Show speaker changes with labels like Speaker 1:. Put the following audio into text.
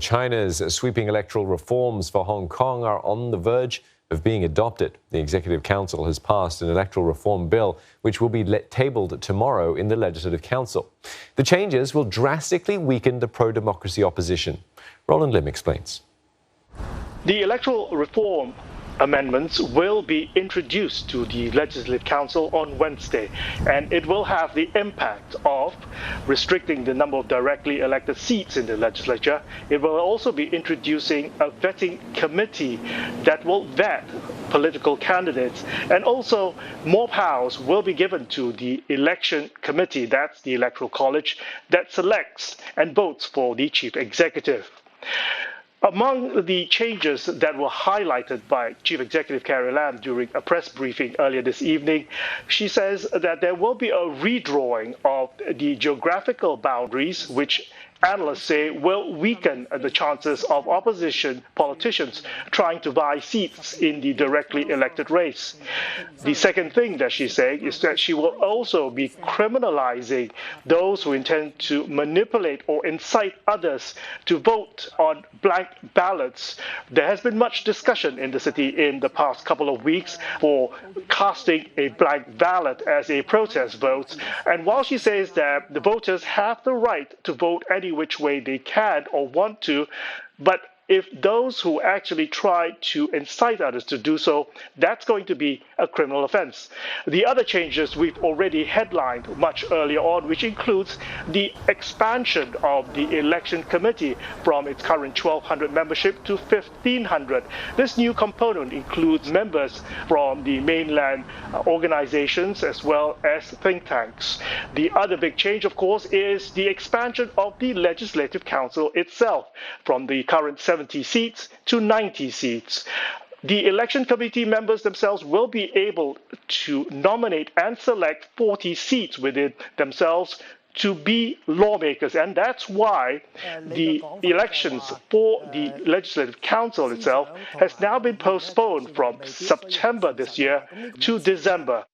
Speaker 1: China's sweeping electoral reforms for Hong Kong are on the verge of being adopted. The Executive Council has passed an electoral reform bill, which will be tabled tomorrow in the Legislative Council. The changes will drastically weaken the pro-democracy opposition. Roland Lim explains.
Speaker 2: The electoral reform amendments will be introduced to the Legislative Council on Wednesday, and it will have the impact of restricting the number of directly elected seats in the legislature. It will also be introducing a vetting committee that will vet political candidates, and also more powers will be given to the election committee, that's the Electoral College, that selects and votes for the chief executive. Among the changes that were highlighted by Chief Executive Carrie Lam during a press briefing earlier this evening, she says that there will be a redrawing of the geographical boundaries, which analysts say will weaken the chances of opposition politicians trying to buy seats in the directly elected race. The second thing that she's saying is that she will also be criminalizing those who intend to manipulate or incite others to vote on blank ballots. There has been much discussion in the city in the past couple of weeks for casting a blank ballot as a protest vote. And while she says that the voters have the right to vote any which way they can or want to, but if those who actually try to incite others to do so, that's going to be a criminal offense. The other changes we've already headlined much earlier on, which includes the expansion of the election committee from its current 1,200 membership to 1,500. This new component includes members from the mainland organizations as well as think tanks. The other big change, of course, is the expansion of the Legislative Council itself from the current 70 seats to 90 seats. The election committee members themselves will be able to nominate and select 40 seats within themselves to be lawmakers, and that's why the elections for the Legislative Council itself has now been postponed from September this year to December.